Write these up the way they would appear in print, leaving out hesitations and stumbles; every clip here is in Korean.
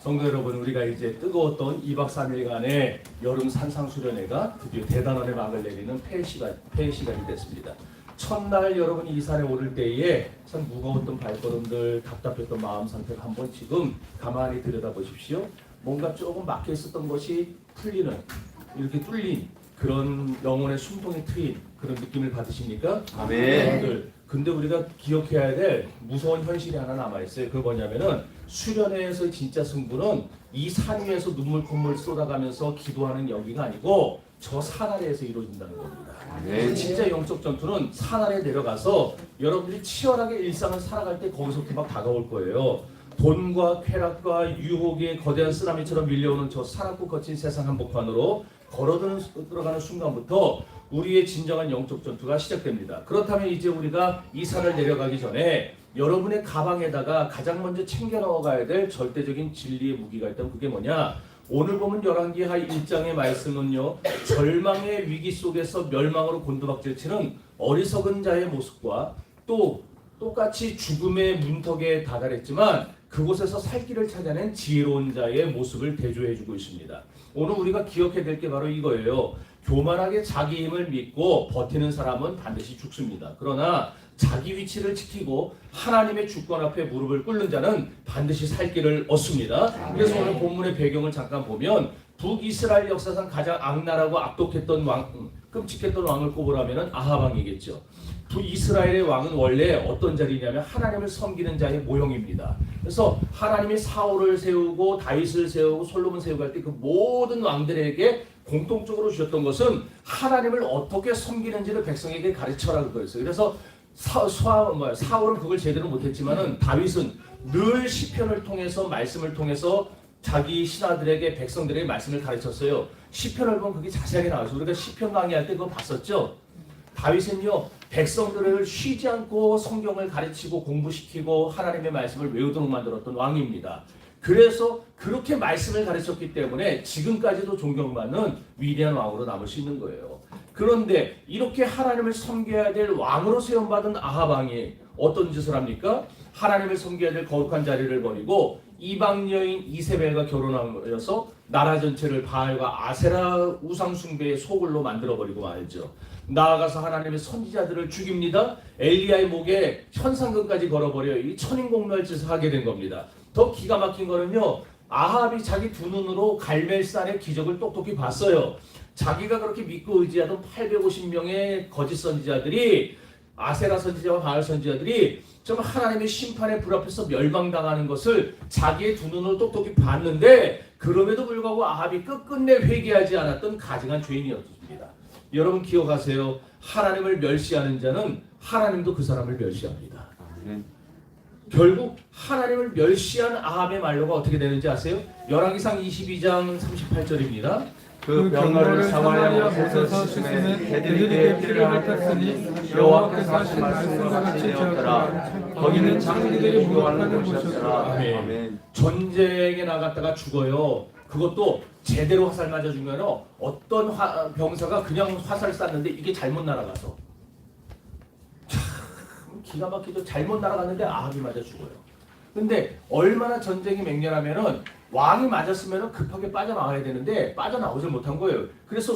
성도 여러분, 우리가 이제 뜨거웠던 2박 3일간의 여름 산상수련회가 드디어 대단원의 막을 내리는 폐회 시간이 됐습니다. 첫날 여러분이 이 산에 오를 때에 참 무거웠던 발걸음들, 답답했던 마음 상태를 한번 지금 가만히 들여다보십시오. 뭔가 조금 막혀 있었던 것이 풀리는, 이렇게 뚫린 그런 영혼의 숨통이 트인 그런 느낌을 받으십니까? 아멘. 근데 우리가 기억해야 될 무서운 현실이 하나 남아있어요. 그게 뭐냐면은 수련회에서 진짜 승부는 이 산 위에서 눈물 콧물 쏟아가면서 기도하는 여기가 아니고 저 산 아래에서 이루어진다는 겁니다. 네. 진짜 영적 전투는 산 아래 내려가서 여러분들이 치열하게 일상을 살아갈 때 거기서부터 막 다가올 거예요. 돈과 쾌락과 유혹의 거대한 쓰나미처럼 밀려오는 저 사납고 거친 세상 한복판으로 걸어들어가는 순간부터 우리의 진정한 영적 전투가 시작됩니다. 그렇다면 이제 우리가 이 산을 내려가기 전에 여러분의 가방에다가 가장 먼저 챙겨 넣어가야 될 절대적인 진리의 무기가 있다면 그게 뭐냐? 오늘 보면 열왕기하 1장의 말씀은요, 절망의 위기 속에서 멸망으로 곤두박질치는 어리석은 자의 모습과 또 똑같이 죽음의 문턱에 다다랐지만 그곳에서 살 길을 찾아낸 지혜로운 자의 모습을 대조해주고 있습니다. 오늘 우리가 기억해야 될 게 바로 이거예요. 교만하게 자기 힘을 믿고 버티는 사람은 반드시 죽습니다. 그러나 자기 위치를 지키고 하나님의 주권 앞에 무릎을 꿇는 자는 반드시 살 길을 얻습니다. 그래서 오늘 본문의 배경을 잠깐 보면 북이스라엘 역사상 가장 악랄하고 악독했던 왕, 끔찍했던 왕을 꼽으라면 아합 왕이겠죠. 북이스라엘의 왕은 원래 어떤 자리냐면 하나님을 섬기는 자의 모형입니다. 그래서 하나님이 사울을 세우고 다윗을 세우고 솔로몬 세우고 할 때 그 모든 왕들에게 공통적으로 주셨던 것은 하나님을 어떻게 섬기는지를 백성에게 가르쳐라 그거였어요. 그래서 사울은 그걸 제대로 못했지만은 다윗은 늘 시편을 통해서 말씀을 통해서 자기 신하들에게 백성들에게 말씀을 가르쳤어요. 시편을 보면 그게 자세하게 나와서 우리가 시편 강의할 때 그거 봤었죠. 다윗은요 백성들을 쉬지 않고 성경을 가르치고 공부시키고 하나님의 말씀을 외우도록 만들었던 왕입니다. 그래서 그렇게 말씀을 가르쳤기 때문에 지금까지도 존경받는 위대한 왕으로 남을 수 있는 거예요. 그런데 이렇게 하나님을 섬겨야 될 왕으로 세움받은 아합 왕이 어떤 짓을 합니까? 하나님을 섬겨야 될 거룩한 자리를 버리고 이방 여인 이세벨과 결혼하면서 나라 전체를 바알과 아세라 우상 숭배의 소굴로 만들어버리고 말죠. 나아가서 하나님의 선지자들을 죽입니다. 엘리야의 목에 현상금까지 걸어버려 이 천인공멸 짓을 하게 된 겁니다. 더 기가 막힌 거는요, 아합이 자기 두 눈으로 갈멜산의 기적을 똑똑히 봤어요. 자기가 그렇게 믿고 의지하던 850명의 거짓 선지자들이, 아세라 선지자와 바알 선지자들이 정말 하나님의 심판의 불 앞에서 멸망당하는 것을 자기의 두 눈으로 똑똑히 봤는데, 그럼에도 불구하고 아합이 끝끝내 회개하지 않았던 가증한 죄인이었습니다. 여러분 기억하세요. 하나님을 멸시하는 자는 하나님도 그 사람을 멸시합니다. 결국 하나님을 멸시한 아합의 말로가 어떻게 되는지 아세요? 열왕기상 22장 38절입니다. 그 병거를 사마리아 못에서 쓰시는 개들에게 피를 핥았으니 여호와께서 하신 말씀과 같이 되었더라. 거기는 장기들이 무고하는 곳이었더라. 아멘. 전쟁에 나갔다가 죽어요. 그것도 제대로 화살 맞아 주면 어떤 병사가 그냥 화살 쐈는데 이게 잘못 날아가서 참 기가 막히죠. 잘못 날아갔는데 아합이 맞아 죽어요. 근데 얼마나 전쟁이 맹렬하면은 왕이 맞았으면 급하게 빠져나와야 되는데 빠져나오지 못한 거예요. 그래서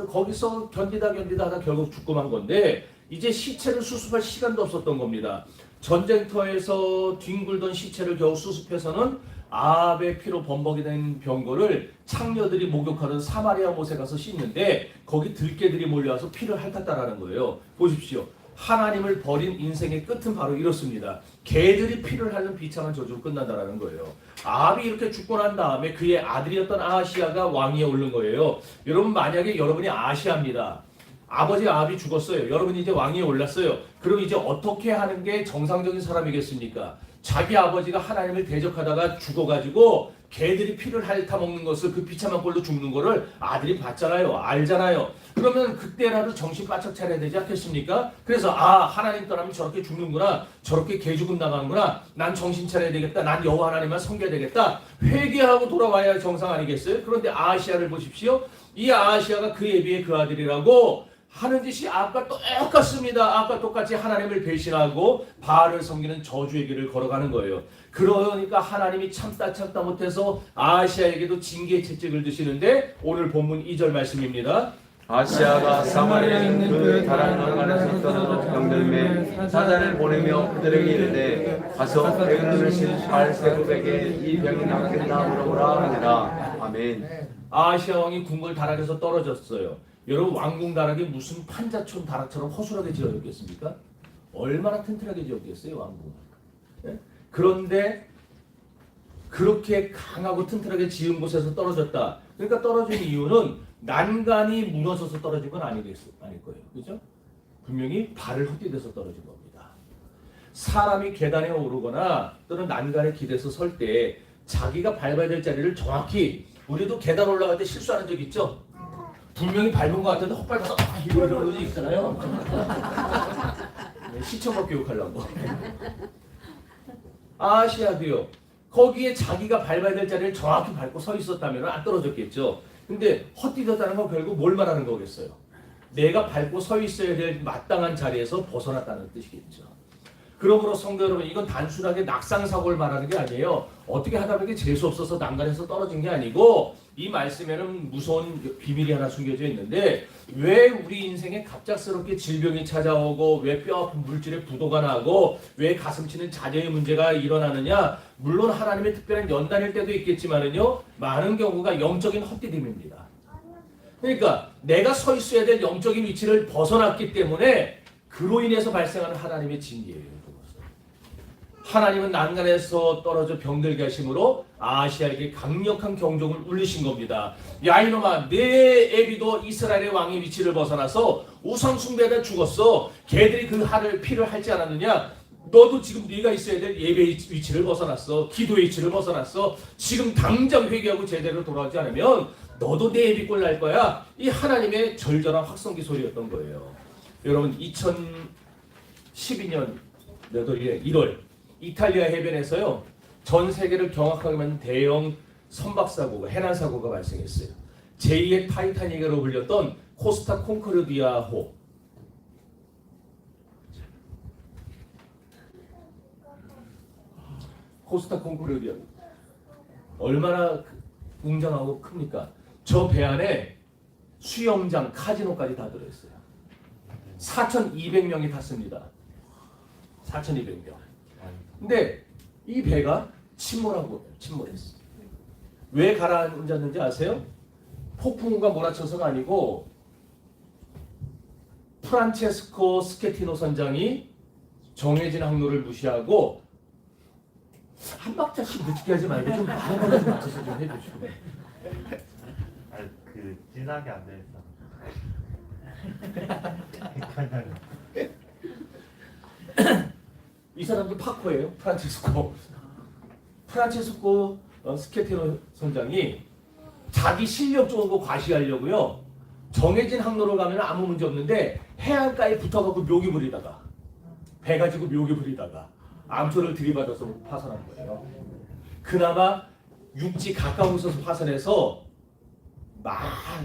거기서 견디다 하다 결국 죽고 만 건데 이제 시체를 수습할 시간도 없었던 겁니다. 전쟁터에서 뒹굴던 시체를 겨우 수습해서는 아합의 피로 범벅이 된 병거를 창녀들이 목욕하던 사마리아 못에 가서 씻는데 거기 들개들이 몰려와서 피를 핥았다라는 거예요. 보십시오. 하나님을 버린 인생의 끝은 바로 이렇습니다. 개들이 피를 핥는 비참한 저주로 끝난다라는 거예요. 아합이 이렇게 죽고 난 다음에 그의 아들이었던 아하시아가 왕위에 오른 거예요. 여러분 만약에 여러분이 아하시아입니다. 아버지 아합이 죽었어요. 여러분이 이제 왕위에 올랐어요. 그럼 이제 어떻게 하는 게 정상적인 사람이겠습니까? 자기 아버지가 하나님을 대적하다가 죽어가지고 개들이 피를 핥아먹는 것을 그 비참한 꼴로 죽는 거를 아들이 봤잖아요. 알잖아요. 그러면 그때라도 정신 바짝 차려야 되지 않겠습니까? 그래서 하나님 떠나면 저렇게 죽는구나. 저렇게 개 죽음 나가는구나. 난 정신 차려야 되겠다. 난 여호와 하나님만 섬겨야 되겠다. 회개하고 돌아와야 정상 아니겠어요? 그런데 아하시아를 보십시오. 이 아하시아가 그 예비의 그 아들이라고 하는 짓이 아까 똑같습니다. 아까 똑같이 하나님을 배신하고 바알을 섬기는 저주의 길을 걸어가는 거예요. 그러니까 하나님이 참다 못해서 아시아에게도 징계 채찍을 드시는데 오늘 본문 2절 말씀입니다. 아시아가 사마리아에 있는 그 다른 나라에서 떨어져 병들매 사자를 보내며 그들에게 이르되 가서 병 들으신 바알세굽에게 이 병이 낫겠나 물어보라 하니라. 아멘. 아시아 왕이 궁궐 다락에서 떨어졌어요. 여러분 왕궁 다락이 무슨 판자촌 다락처럼 허술하게 지어졌겠습니까? 얼마나 튼튼하게 지었겠어요 왕궁. 네? 그런데 그렇게 강하고 튼튼하게 지은 곳에서 떨어졌다. 그러니까 떨어진 이유는 난간이 무너져서 떨어진 건 아닐 거예요. 그죠? 분명히 발을 헛디뎌서 떨어진 겁니다. 사람이 계단에 오르거나 또는 난간에 기대서 설 때 자기가 밟아야 될 자리를 정확히 우리도 계단 올라갈 때 실수하는 적 있죠? 분명히 밟은 것 같은데 헛밟아서 이러는 적 있잖아요. 네, 시청각 교육하려고. 아시아도요. 거기에 자기가 밟아야 될 자리를 정확히 밟고 서 있었다면 안 떨어졌겠죠. 근데 헛디뎠다는 건 결국 뭘 말하는 거겠어요? 내가 밟고 서 있어야 될 마땅한 자리에서 벗어났다는 뜻이겠죠. 그러므로 성도 여러분, 이건 단순하게 낙상사고를 말하는 게 아니에요. 어떻게 하다 보니 재수 없어서 난간에서 떨어진 게 아니고 이 말씀에는 무서운 비밀이 하나 숨겨져 있는데 왜 우리 인생에 갑작스럽게 질병이 찾아오고 왜 뼈아픈 물질에 부도가 나고 왜 가슴치는 자녀의 문제가 일어나느냐. 물론 하나님의 특별한 연단일 때도 있겠지만은요, 많은 경우가 영적인 헛디딤입니다. 그러니까 내가 서 있어야 될 영적인 위치를 벗어났기 때문에 그로 인해서 발생하는 하나님의 징계예요. 하나님은 난간에서 떨어져 병들게 하심으로 아시아에게 강력한 경종을 울리신 겁니다. 야 이놈아, 내 애비도 이스라엘의 왕의 위치를 벗어나서 우상 숭배하다 죽었어. 걔들이 그 피를 할지 않았느냐? 너도 지금 네가 있어야 될 예배의 위치를 벗어났어. 기도의 위치를 벗어났어. 지금 당장 회개하고 제대로 돌아오지 않으면 너도 내 애비 꼴 날 거야. 이 하나님의 절절한 확성기 소리였던 거예요. 여러분 2012년 몇 월이래? 1월 이탈리아 해변에서요, 전 세계를 경악하게 만든 대형 선박사고가, 해난사고가 발생했어요. 제2의 타이타닉으로 불렸던 코스타 콘코르디아호. 코스타 콘코르디아 얼마나 웅장하고 큽니까? 저 배 안에 수영장, 카지노까지 다 들어있어요. 4,200명이 탔습니다. 4,200명. 근데 이 배가 침몰했어. 왜 가라앉았는지 아세요? 폭풍우가 몰아쳐서가 아니고 프란체스코 스케티노 선장이 정해진 항로를 무시하고 한 박자씩 늦게 하지 말고 좀 바로바로 좀 맞춰서 좀 해주시고. 그 진하게 안 되겠어. 이 사람도 파코예요. 프란체스코 스케티노 선장이 자기 실력 좋은 거 과시하려고요, 정해진 항로로 가면 아무 문제 없는데 해안가에 붙어가고 묘기 부리다가 배 가지고 묘기 부리다가 암초를 들이받아서 파손한 거예요. 그나마 육지 가까운 곳에서 파손해서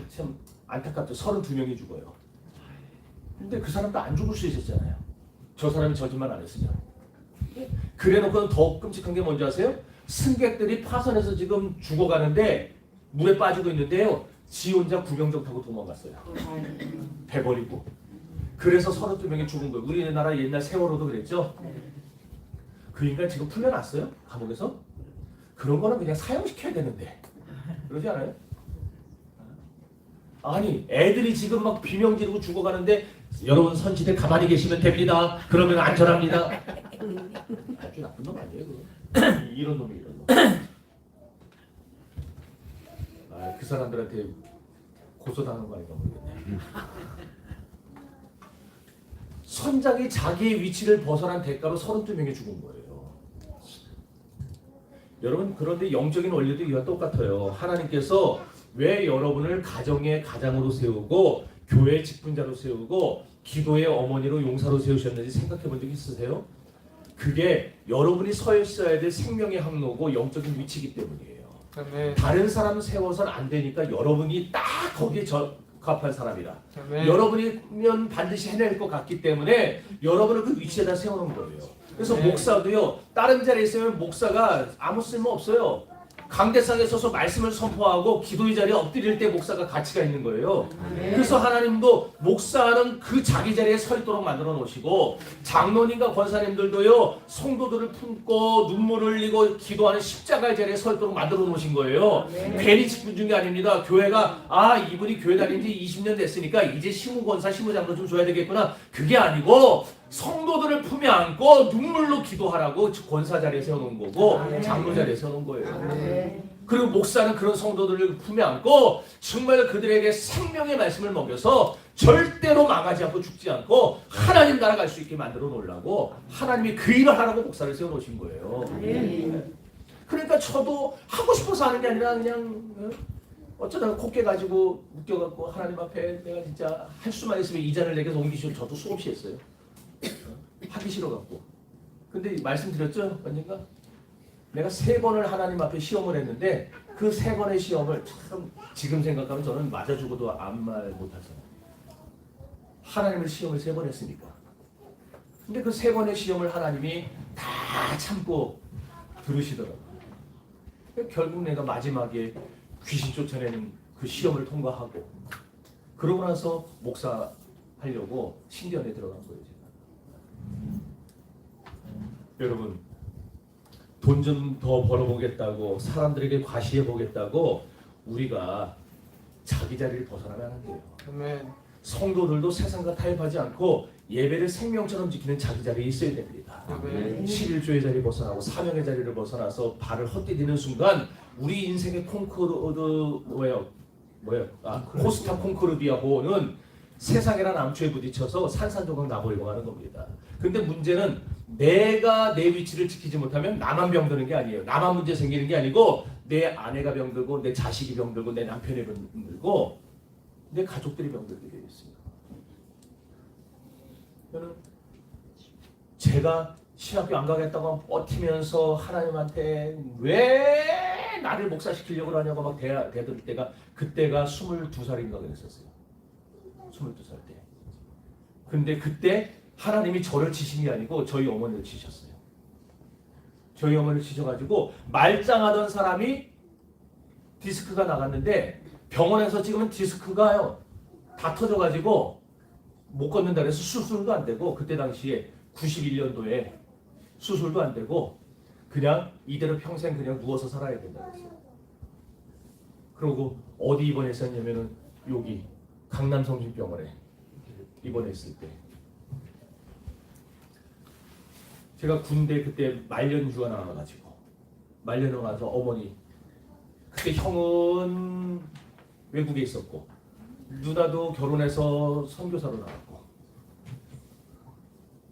참 안타깝죠. 32명이 죽어요. 근데 그 사람도 안 죽을 수 있었잖아요. 저 사람이 저짓말 안 했으면. 그래놓고는 더 끔찍한 게 뭔지 아세요? 승객들이 파손해서 지금 죽어가는데 물에 빠지고 있는데요, 지 혼자 구경정 타고 도망갔어요. 배 버리고. 그래서 32명이 죽은 거예요. 우리나라 옛날 세월호도 그랬죠? 그 인간 지금 풀려났어요? 감옥에서? 그런 거는 그냥 사형시켜야 되는데 그러지 않아요? 아니, 애들이 지금 막 비명 지르고 죽어가는데 여러분 선지들 가만히 계시면 됩니다. 그러면 안전합니다. 아주 나쁜 놈 아니에요, 그거. 이런 놈이. 그 사람들한테 고소당한 거 아닌가 모르겠네. 선장이 자기의 위치를 벗어난 대가로 32명이 죽은 거예요. 여러분, 그런데 영적인 원리도 이와 똑같아요. 하나님께서 왜 여러분을 가정의 가장으로 세우고 교회의 직분자로 세우고 기도의 어머니로 용사로 세우셨는지 생각해 본 적 있으세요? 그게 여러분이 서 있어야 될 생명의 항로고 영적인 위치이기 때문이에요. 네. 다른 사람 세워서는 안 되니까 여러분이 딱 거기에 적합한 사람이다. 아멘. 여러분이면 반드시 해낼 것 같기 때문에 여러분을 그 위치에다 세워놓은 거예요. 그래서 네. 목사도요, 다른 자리에 있으면 목사가 아무 쓸모 없어요. 강대상에 서서 말씀을 선포하고 기도의 자리에 엎드릴 때 목사가 가치가 있는 거예요. 그래서 하나님도 목사는 그 자기 자리에 서 있도록 만들어 놓으시고, 장로님과 권사님들도요, 성도들을 품고 눈물 흘리고 기도하는 십자가의 자리에 서 있도록 만들어 놓으신 거예요. 괜히 직분 준 게 아닙니다. 교회가 이분이 교회 다닌 지 20년 됐으니까 이제 시무권사 시무장로 좀 줘야 되겠구나, 그게 아니고 성도들을 품에 안고 눈물로 기도하라고 권사 자리에 세워놓은 거고, 장로 자리에 세워놓은 거예요. 그리고 목사는 그런 성도들을 품에 안고 정말 그들에게 생명의 말씀을 먹여서 절대로 망하지 않고 죽지 않고 하나님 나라 갈 수 있게 만들어 놓으려고 하나님이 그 일을 하라고 목사를 세워놓으신 거예요. 그러니까 저도 하고 싶어서 하는 게 아니라 그냥 어쩌다가 콧게 가지고 웃겨갖고 하나님 앞에 내가 진짜 할 수만 있으면 이 잔을 내게 옮기시오. 저도 수없이 했어요. 하기 싫어갖고. 근데 말씀드렸죠? 언젠가? 내가 3번을 하나님 앞에 시험을 했는데 그 3번의 시험을 참 지금 생각하면 저는 맞아 죽어도 아무 말 못하잖아요. 하나님을 시험을 3번 했으니까. 근데 그 3번의 시험을 하나님이 다 참고 들으시더라고요. 결국 내가 마지막에 귀신 쫓아내는 그 시험을 통과하고, 그러고 나서 목사 하려고 신전에 들어간 거예요. 제가. 여러분, 돈 좀 더 벌어보겠다고, 사람들에게 과시해보겠다고 우리가 자기 자리를 벗어나면 안 돼요. 아멘. 성도들도 세상과 타협하지 않고 예배를 생명처럼 지키는 자기 자리에 있어야 됩니다. 아멘. 11조의 자리 벗어나고 사명의 자리를 벗어나서 발을 헛디디는 순간 우리 인생의 코스타 콩코르디아호는 세상이란 암초에 부딪혀서 산산조각 나버리고 가는 겁니다. 근데 문제는 내가 내 위치를 지키지 못하면 나만 병드는 게 아니에요. 나만 문제 생기는 게 아니고 내 아내가 병들고 내 자식이 병들고 내 남편이 병들고 내 가족들이 병들게 되어 있습니다. 저는 제가 신학교 안 가겠다고 버티면서 하나님한테 왜 나를 목사시키려고 하냐고 막 대들 때가, 그때가 22살인가 그랬었어요. 22살 때. 근데 그때 하나님이 저를 치신 게 아니고 저희 어머니를 치셨어요. 저희 어머니를 치셔가지고 말짱하던 사람이 디스크가 나갔는데 병원에서 찍으면 디스크가요 다 터져가지고 못 걷는다 그래서 수술도 안 되고, 그때 당시에 91년도에 수술도 안 되고 그냥 이대로 평생 그냥 누워서 살아야 된다 그랬어요. 그러고 어디 입원했었냐면은 여기 강남성심병원에 입원했을 때, 제가 군대 그때 말년휴가 나와가지고 말년에 가서 어머니, 그때 형은 외국에 있었고 누나도 결혼해서 선교사로 나왔고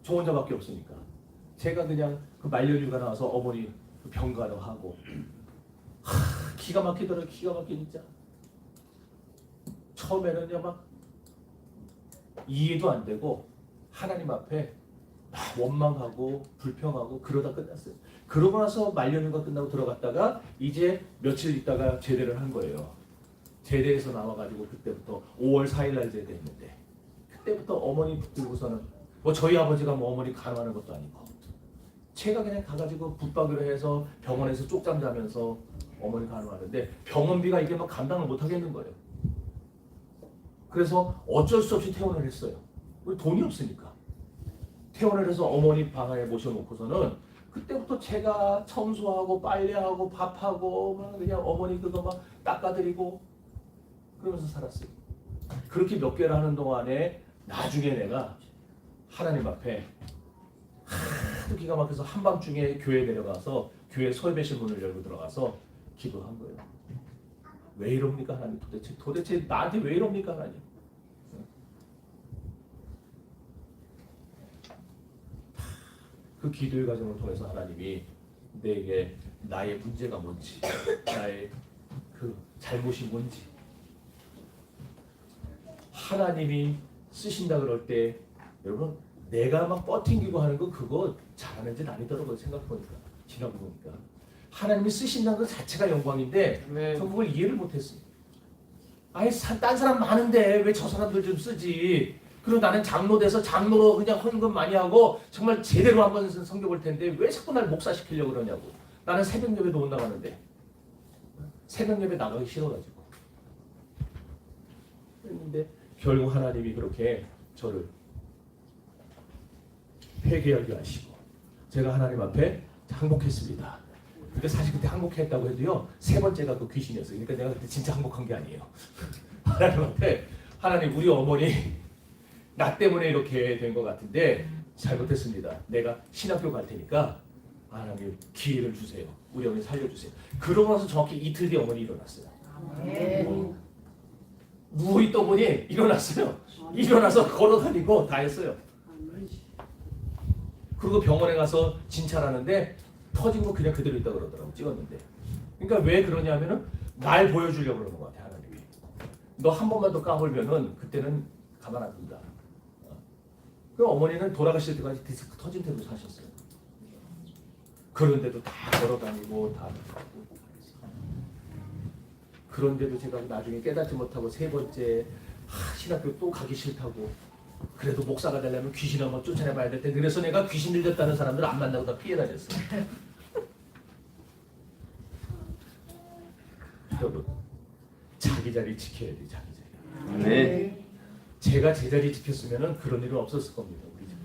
저 혼자밖에 없으니까 제가 그냥 그 말년휴가 나와서 어머니 병가도 하고, 기가 막히더라고요. 기가 막히게 진짜. 처음에는요 막 이해도 안 되고 하나님 앞에 막 원망하고 불평하고 그러다 끝났어요. 그러고 나서 말년휴가 끝나고 들어갔다가 이제 며칠 있다가 제대를 한 거예요. 제대에서 나와가지고 그때부터 5월 4일 날 제대했는데, 그때부터 어머니 붙들고서는 뭐 저희 아버지가 뭐 어머니 간호하는 것도 아니고 제가 그냥 가가지고 붙박이로 해서 병원에서 쪽잠 자면서 어머니 간호하는데 병원비가 이게 막 감당을 못 하겠는 거예요. 그래서 어쩔 수 없이 퇴원을 했어요. 우리 돈이 없으니까. 퇴원을 해서 어머니 방에 모셔놓고서는 그때부터 제가 청소하고 빨래하고 밥하고 막 그냥 어머니 그거 막 닦아드리고 그러면서 살았어요. 그렇게 몇 개를 하는 동안에 나중에 내가 하나님 앞에 하도 기가 막혀서 한밤중에 교회에 내려가서 교회 설배실 문을 열고 들어가서 기도한 거예요. 왜 이럽니까 하나님, 도대체 나한테 왜 이럽니까 하나님. 그 기도의 과정을 통해서 하나님이 내게 나의 문제가 뭔지, 나의 그 잘못이 뭔지, 하나님이 쓰신다 그럴 때 여러분 내가 막 뻗팅기고 하는 거 그거 잘하는 짓 아니더라고요. 생각해보니까, 지나고 보니까 하나님이 쓰신다는 것 자체가 영광인데 네. 저 그걸 이해를 못했어요. 아니 딴 사람 많은데 왜 저 사람들 좀 쓰지? 그리고 나는 장로 돼서 장로로 그냥 헌금 많이 하고 정말 제대로 한번 섬겨볼 텐데 왜 자꾸 날 목사시키려고 그러냐고. 나는 새벽 예배도 못 나가는데 새벽 예배 나가기 싫어가지고. 그런데 결국 하나님이 그렇게 저를 회개하게 하시고 제가 하나님 앞에 항복했습니다. 근데 사실 그때 항복했다고 해도요 3번째가 그 귀신이었어요. 그러니까 내가 그때 진짜 항복한 게 아니에요. 하나님 앞에 하나님 우리 어머니 나 때문에 이렇게 된 것 같은데 잘못했습니다. 내가 신학교 갈 테니까 하나님 기회를 주세요. 우리 어머니 살려주세요. 그러고 나서 정확히 이틀 뒤에 어머니 일어났어요. 누워있던 분이 일어났어요. 일어나서 걸어다니고 다 했어요. 그리고 병원에 가서 진찰하는데 터진 거 그냥 그대로 있다 그러더라고. 찍었는데. 그러니까 왜 그러냐면은 날 보여주려고 그러는 것 같아 하나님이. 너 한 번만 더 까불면은 그때는 가만 안 둔다. 그 어머니는 돌아가실 때까지 디스크 터진 채로 사셨어요. 그런데도 다 걸어다니고 다 하고. 그런데도 제가 나중에 깨닫지 못하고 3번째 신학교 또 가기 싫다고. 그래도 목사가 되려면 귀신 한번 쫓아내봐야 될 텐데 그래서 내가 귀신 들렸다는 사람들 안 만나고 다 피해 다녔어. 여러분 자기 자리 지켜야 돼. 자기 자리. 네. 제가 제자리 지켰으면은 그런 일은 없었을 겁니다. 우리 집에.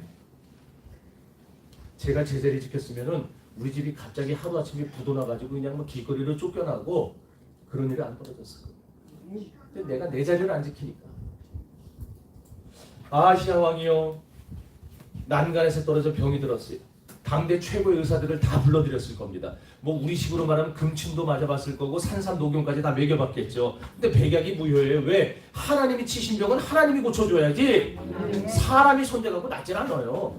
제가 제자리 지켰으면은 우리 집이 갑자기 하루 아침에 부도나가지고 그냥 뭐 길거리로 쫓겨나고 그런 일이 안 벌어졌을 거예요. 근데 내가 내 자리를 안 지키니까. 아시아 왕이요 난간에서 떨어져 병이 들었어요. 당대 최고의 의사들을 다 불러들였을 겁니다. 뭐 우리식으로 말하면 금침도 맞아봤을 거고 산삼녹용까지 다 먹여봤겠죠. 근데 백약이 무효예요. 왜? 하나님이 치신 병은 하나님이 고쳐줘야지 사람이 손대갖고 낫질 않아요.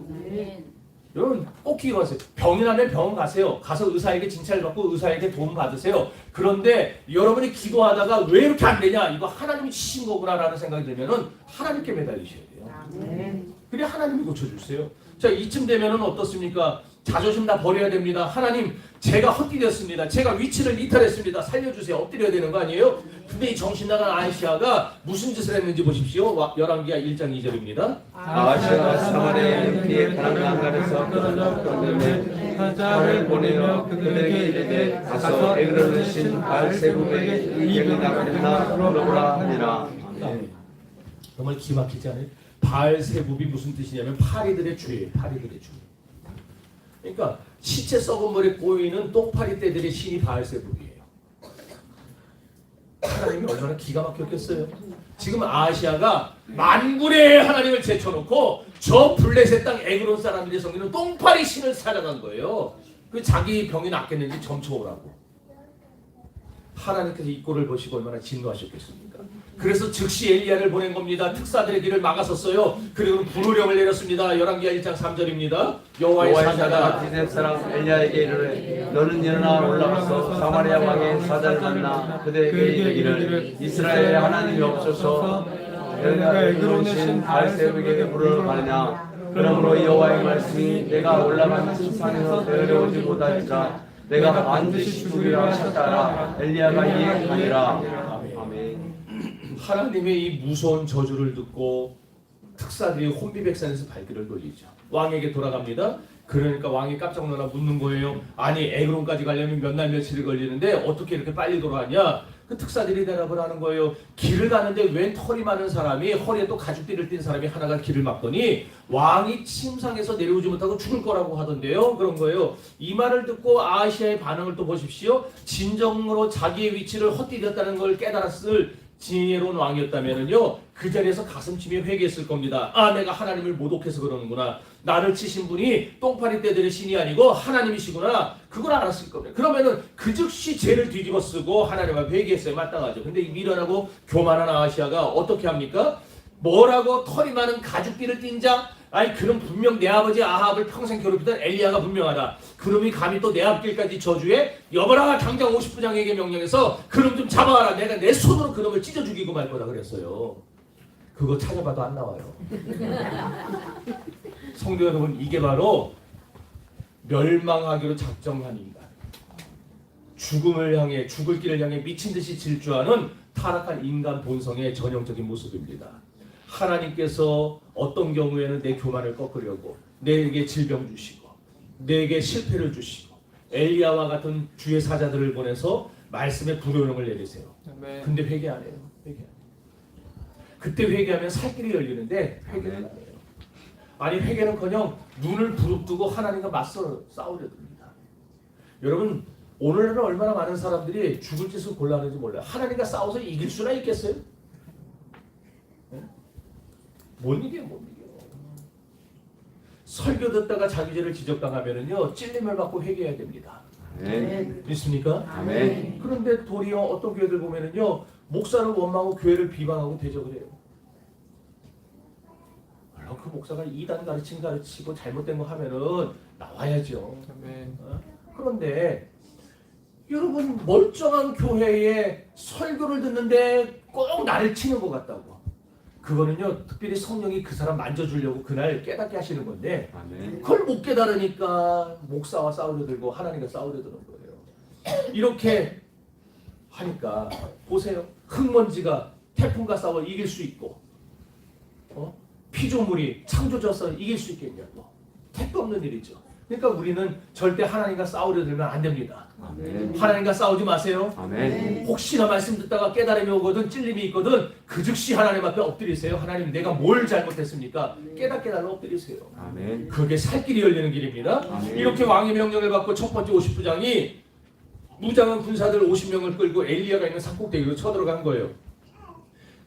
여러분 꼭 기억하세요. 병이 나면 병원 가세요. 가서 의사에게 진찰받고 의사에게 도움 받으세요. 그런데 여러분이 기도하다가 왜 이렇게 안 되냐? 이거 하나님이 치신 거구나 라는 생각이 들면은 하나님께 매달리셔야 돼요. 그래 하나님이 고쳐주세요. 자 이쯤 되면은 어떻습니까? 자존심 다 버려야 됩니다. 하나님 제가 헛디뎠습니다. 제가 위치를 이탈했습니다. 살려주세요. 엎드려야 되는 거 아니에요? 근데 이 정신 나간 아시아가 무슨 짓을 했는지 보십시오. 열왕기하 1장 2절입니다. 아시아가 사마리아의 피에 다른 강간에서 끊어져 그들의 사자를 보내며 그들에게 이르되 가서 에그로는 신 바알세불에게 이 병이 나가겠나 물어보라 하니라. 정말 기막히지 않아요? 바알세불이 무슨 뜻이냐면 파리들의 죄예요. 파리들의 죄. 그러니까 시체 썩은 물에 꼬이는 똥파리 떼들의 신이 바알세불이에요. 하나님이 얼마나 기가 막혔겠어요. 지금 아시아가 만군의 하나님을 제쳐놓고 저 블레셋 땅 에그론 사람들이 섬기는 똥파리 신을 사랑한 거예요. 그 자기 병이 낫겠는지 점쳐오라고. 하나님께서 이 꼴을 보시고 얼마나 진노하셨겠습니까? 그래서 즉시 엘리야를 보낸 겁니다. 특사들의 길을 막았었어요. 그리고 불호령을 내렸습니다. 열왕기하 1장 3절입니다. 여호와의 사자가 기렙 사람 엘리야에게 이르되 너는 일어나 올라가서 사마리아 왕의 사자를 만나 그들에게 이르기를 이스라엘의 하나님이 없어서 내가 에그론의 신 바알세불에게 물으러 가느냐. 그러므로 여호와의 말씀이 내가 올라간 산에서 내려오지 못할지라 내가 반드시 죽이라 하셨다라. 엘리야가 이에 아니라. 아멘. 하나님의 이 무서운 저주를 듣고 특사들이 혼비백산에서 발길을 돌리죠. 왕에게 돌아갑니다. 그러니까 왕이 깜짝 놀라 묻는 거예요. 아니 에그론까지 가려면 몇 날 며칠이 걸리는데 어떻게 이렇게 빨리 돌아가냐? 그 특사들이 대답을 하는 거예요. 길을 가는데 웬 털이 많은 사람이 허리에 또 가죽띠를 띤 사람이 하나가 길을 막더니 왕이 침상에서 내려오지 못하고 죽을 거라고 하던데요. 그런 거예요. 이 말을 듣고 아시아의 반응을 또 보십시오. 진정으로 자기의 위치를 헛디뎠다는 걸 깨달았을 지혜로운 왕이었다면은요 그 자리에서 가슴치며 회개했을 겁니다. 아 내가 하나님을 모독해서 그러는구나. 나를 치신 분이 똥파리 떼들의 신이 아니고 하나님이시구나. 그걸 알았을 겁니다. 그러면은 그 즉시 죄를 뒤집어 쓰고 하나님 앞에 회개했어야 마땅하죠. 근데 이 미련하고 교만한 아시아가 어떻게 합니까? 뭐라고 털이 많은 가죽띠를 띤 자? 아니 그럼 분명 내 아버지 아합을 평생 괴롭히던 엘리야가 분명하다. 그놈이 감히 또 내 앞길까지 저주해? 여보라 당장 50부장에게 명령해서 그놈 좀 잡아와라. 내가 내 손으로 그놈을 찢어 죽이고 말 거다 그랬어요. 그거 찾아봐도 안 나와요. 성도 여러분 이게 바로 멸망하기로 작정한 인간. 죽음을 향해 죽을 길을 향해 미친 듯이 질주하는 타락한 인간 본성의 전형적인 모습입니다. 하나님께서 어떤 경우에는 내 교만을 꺾으려고 내게 질병 주시고 내게 실패를 주시고 엘리야와 같은 주의 사자들을 보내서 말씀에 불효령을 내리세요. 근데 회개 안 해요. 회개 안 해요. 그때 회개하면 살 길이 열리는데 회개를 안 해요. 아니 회개는커녕 눈을 부릅뜨고 하나님과 맞서 싸우려 듭니다. 여러분 오늘날은 얼마나 많은 사람들이 죽을 짓을 골라하는지 몰라요. 하나님과 싸워서 이길 수나 있겠어요? 네? 못 이겨요. 못 이겨요. 설교 듣다가 자기 죄를 지적당하면은요 찔림을 받고 회개해야 됩니다. 아멘. 믿습니까? 아멘. 그런데 도리어 어떤 교회들 보면은요 목사를 원망하고 교회를 비방하고 대적을 해요. 물론 그 목사가 이단 가르치고 잘못된 거 하면은 나와야죠. 어? 그런데 여러분 멀쩡한 교회에 설교를 듣는데 꼭 나를 치는 것 같다고. 그거는요 특별히 성령이 그 사람 만져주려고 그날 깨닫게 하시는 건데 아멘. 그걸 못 깨달으니까 목사와 싸우려 들고 하나님과 싸우려 드는 거예요. 이렇게 하니까 보세요. 흙먼지가 태풍과 싸워 이길 수 있고 피조물이 창조져서 이길 수 있겠냐고. 택도 없는 일이죠. 그러니까 우리는 절대 하나님과 싸우려 들면 안 됩니다. 아멘. 하나님과 싸우지 마세요. 아멘. 혹시나 말씀 듣다가 깨달음이 오거든 찔림이 있거든 그 즉시 하나님 앞에 엎드리세요. 하나님 내가 뭘 잘못했습니까? 깨닫게 달라 엎드리세요. 아멘. 그게 살 길이 열리는 길입니다. 아멘. 이렇게 왕의 명령을 받고 첫 번째 50부장이 무장한 군사들 50명을 끌고 엘리야가 있는 산꼭대기로 쳐들어간 거예요.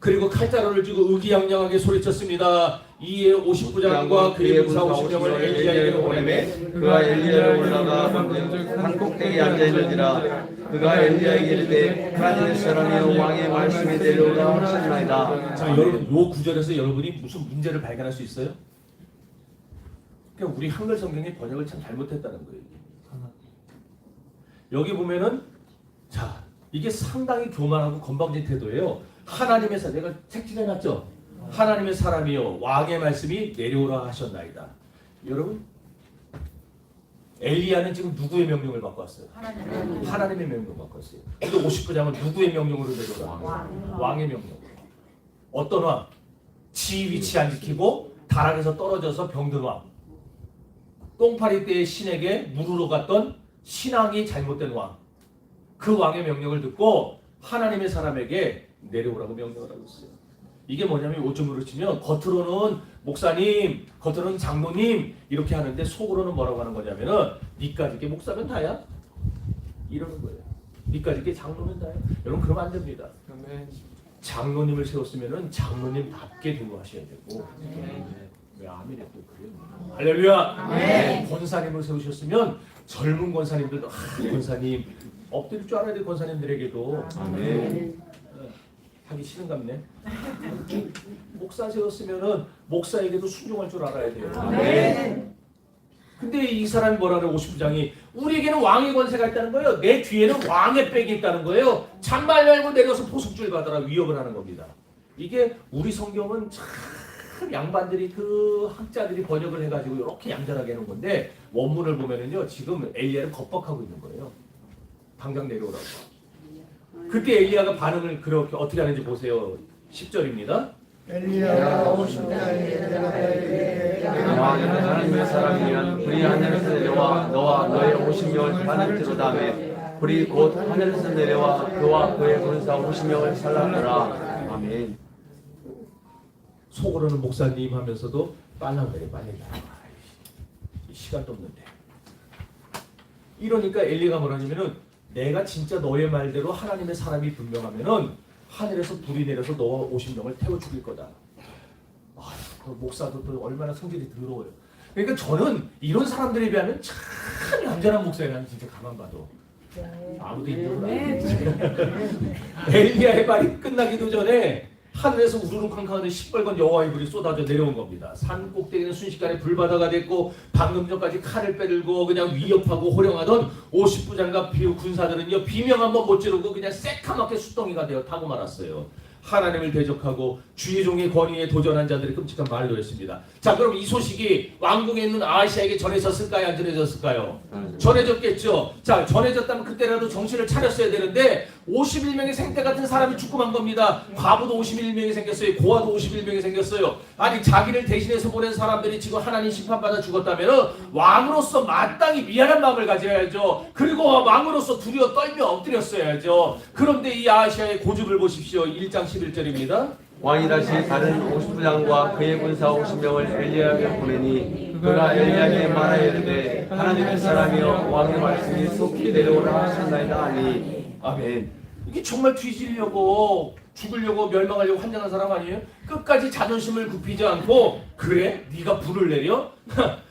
그리고 칼자루를 쥐고 의기양양하게 소리쳤습니다. 이에 50부장과 그의 군사 50명을 엘리야에게 보내매 그가 엘리야를 올라가 산꼭대기에 앉아있는지라 그가 엘리야에게 이르되 하나님의 사람이여 왕의 말씀이 내려오라 하셨나이다. 자 여러분 요 구절에서 여러분이 무슨 문제를 발견할 수 있어요? 그냥 우리 한글 성경의 번역을 참 잘못했다는 거예요. 여기 보면은 자 이게 상당히 교만하고 건방진 태도예요. 하나님의 사람 내가 책지에 놨죠. 하나님의 사람이요 왕의 말씀이 내려오라 하셨나이다. 여러분 엘리야는 지금 누구의 명령을 받고 왔어요? 하나님의 명령을 받고 왔어요. 근데 50부장은 누구의 명령으로 내려오라? 왕의 명령. 어떤 왕? 지 위치 안 지키고 다락에서 떨어져서 병든 왕. 똥파리 때의 신에게 물으러 갔던 신앙이 잘못된 왕. 그 왕의 명령을 듣고 하나님의 사람에게 내려오라고 명령을 하고 있어요. 이게 뭐냐면 요즘으로 치면 겉으로는 목사님, 겉으로는 장로님 이렇게 하는데 속으로는 뭐라고 하는 거냐면은 니까짓 게 목사면 다야? 이러는 거예요. 니까짓 게 장로면 다야? 여러분 그러면 안 됩니다. 장로님을 세웠으면은 장로님답게 대우하셔야 되고 왜 아멘이 또 그래요? 할렐루야! 권사님을 세우셨으면 젊은 권사님들도 권사님 엎드릴 줄 알아야 돼. 권사님들에게도 아멘. 하기 싫은갑네. 목사 세웠으면은 목사에게도 순종할 줄 알아야 돼요. 아멘. 근데 이 사람이 뭐라는 50부장이 우리에게는 왕의 권세가 있다는 거예요. 내 뒤에는 왕의 빽이 있다는 거예요. 잔말 열고 내려서 포석줄 받아라 위협을 하는 겁니다. 이게 우리 성경은 참 양반들이 그 학자들이 번역을 해가지고 이렇게 얌전하게 해놓은 건데 원문을 보면은요 지금 엘리야를 겁박하고 있는 거예요. 당장 내려오라고. 그때 엘리야가 반응을 그렇게 어떻게 하는지 보세요. 10절입니다. 엘리야가 50명에게 하나님의 사람이면 불이 하늘에서 내려와 너와 너의 50명을 하늘지로다매 불이 곧 하늘에서 내려와 그와 그의 군사 50명을 살랐더라. 아멘. 속으로는 목사님 하면서도 빨리 시간도 없는데 이러니까 엘리야가 뭐라냐면은 내가 진짜 너의 말대로 하나님의 사람이 분명하면은 하늘에서 불이 내려서 너와 50명을 태워 죽일 거다. 그 목사도 또 얼마나 성질이 더러워요. 그러니까 저는 이런 사람들에 비하면 참 얌전한 목사예요. 나는 진짜 가만 봐도 아무도 인정을 안 해요. 엘리야의 말이 끝나기도 전에 하늘에서 우르릉캉캉하는 시뻘건 여호와의 불이 쏟아져 내려온 겁니다. 산 꼭대기는 순식간에 불바다가 됐고 방금 전까지 칼을 빼들고 그냥 위협하고 호령하던 50부장과 군사들은요 비명 한번 못 지르고 그냥 새카맣게 숫덩이가 되어 타고 말았어요. 하나님을 대적하고 주의 종의 권위에 도전한 자들의 끔찍한 말로였습니다. 자, 그럼 이 소식이 왕궁에 있는 아하시아에게 전해졌을까요? 안 전해졌을까요? 전해졌겠죠. 자, 전해졌다면 그때라도 정신을 차렸어야 되는데 51명의 생떼 같은 사람이 죽고만 겁니다. 과부도 51명이 생겼어요. 고아도 51명이 생겼어요. 아니, 자기를 대신해서 보낸 사람들이 지금 하나님 심판받아 죽었다면 왕으로서 마땅히 미안한 마음을 가져야죠. 그리고 왕으로서 두려워 떨며 엎드렸어야죠. 그런데 이 아하시아의 고집을 보십시오. 1장 11절입니다. 왕이 다시 다른 50부장과 그의 군사 50명을 엘리야에게 보내니 그가 엘리야에게 말하이르되 하나님의 사람이여 왕의 말씀이 속히 내려오라 하셨나이다 하니 아멘. 이게 정말 뒤지려고 죽으려고 멸망하려고 환장한 사람 아니에요? 끝까지 자존심을 굽히지 않고 그래? 네가 불을 내려?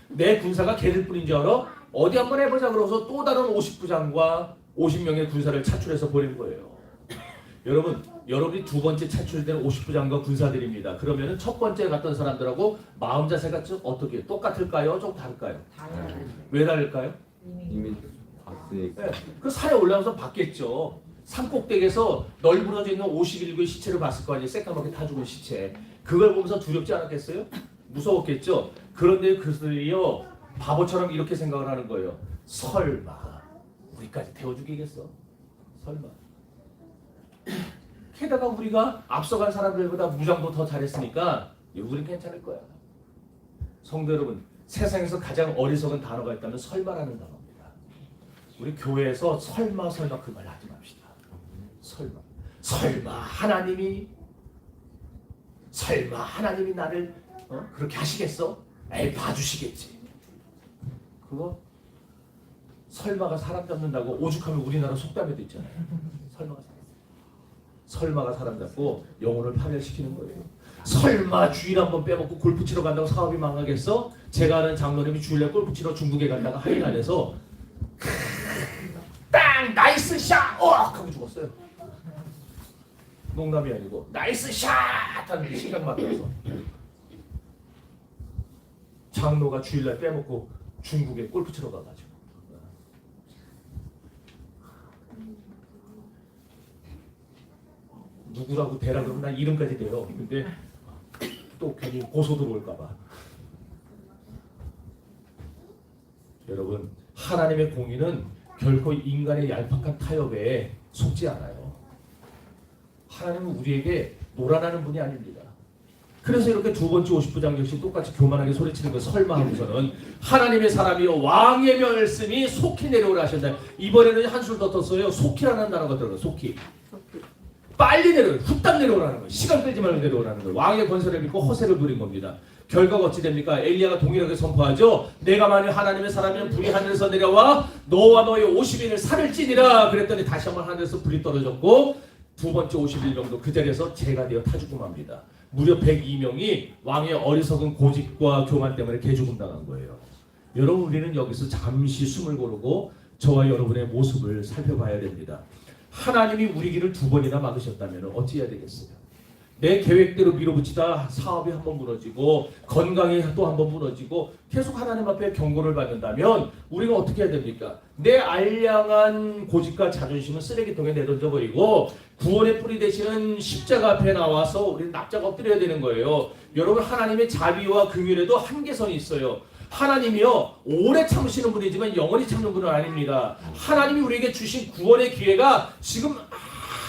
내 군사가 걔들 뿐인 줄 알아? 어디 한번 해보자 그러고서 또 다른 50부장과 50명의 군사를 차출해서 보낸 거예요. 여러분이 두 번째 차출된 50부장과 군사들입니다. 그러면은 첫 번째 갔던 사람들하고 마음 자세가 좀 어떻게 똑같을까요? 좀 다를까요? 왜 다를까요? 이미 봤으니까. 네, 그 산에 올라가서 봤겠죠. 산꼭대기에서 널브러져 있는 51구의 시체를 봤을 거 아니에요. 새까맣게 타 죽은 시체. 그걸 보면서 두렵지 않았겠어요? 무서웠겠죠. 그런데 그들이요 바보처럼 이렇게 생각을 하는 거예요. 설마 우리까지 태워 죽이겠어? 설마. 게다가 우리가 앞서간 사람들보다 무장도 더 잘했으니까 우린 괜찮을 거야. 성도 여러분, 세상에서 가장 어리석은 단어가 있다면 설마라는 단어입니다. 우리 교회에서 설마 그 말 하지 맙시다. 설마 하나님이 나를 그렇게 하시겠어? 에이, 봐주시겠지. 그거 설마가 사람 잡는다고 오죽하면 우리나라 속담에도 있잖아요. 설마가 사람 잡고 영혼을 파멸시키는 거예요. 설마 주일 한번 빼먹고 골프 치러 간다고 사업이 망하겠어? 제가 아는 장로님이 주일날 골프 치러 중국에 갔다가 하이난에서 땅 나이스 샷! 하고 죽었어요. 농담이 아니고 나이스 샷! 하는 시간 맞춰서 장로가 주일날 빼먹고 중국에 골프 치러 가가지고 누구라고 대라 그러면 난 이름까지 대요. 근데 또 괜히 고소 들어올까봐. 여러분, 하나님의 공의는 결코 인간의 얄팍한 타협에 속지 않아요. 하나님은 우리에게 노란하는 분이 아닙니다. 그래서 이렇게 두 번째 50부장 역시 똑같이 교만하게 소리치는 거 설마 하고서는 하나님의 사람이요 왕의 말씀이 속히 내려오라 하셨다. 이번에는 한술 더 떴어요. 속히라는 단어가 들어가요. 속히. 빨리 내려오라. 후딱 내려오라는 거예요. 시간 끌지 말고 내려오라는 거예요. 왕의 권세를 믿고 허세를 부린 겁니다. 결과가 어찌 됩니까? 엘리야가 동일하게 선포하죠. 내가 만일 하나님의 사람이면 불이 하늘에서 내려와 너와 너의 50인을 살을 찌니라. 그랬더니 다시 한번 하늘에서 불이 떨어졌고 두 번째 51명도 그 자리에서 재가 되어 타 죽음 합니다. 무려 102명이 왕의 어리석은 고집과 교만 때문에 개죽음 당한 거예요. 여러분, 우리는 여기서 잠시 숨을 고르고 저와 여러분의 모습을 살펴봐야 됩니다. 하나님이 우리 길을 두 번이나 막으셨다면 어찌 해야 되겠어요? 내 계획대로 밀어붙이다 사업이 한번 무너지고 건강이 또 한번 무너지고 계속 하나님 앞에 경고를 받는다면 우리가 어떻게 해야 됩니까? 내 알량한 고집과 자존심은 쓰레기통에 내던져버리고 구원의 뿌리 되시는 십자가 앞에 나와서 우리는 납작 엎드려야 되는 거예요. 여러분, 하나님의 자비와 긍휼에도 한계선이 있어요. 하나님이요 오래 참으시는 분이지만 영원히 참는 분은 아닙니다. 하나님이 우리에게 주신 구원의 기회가 지금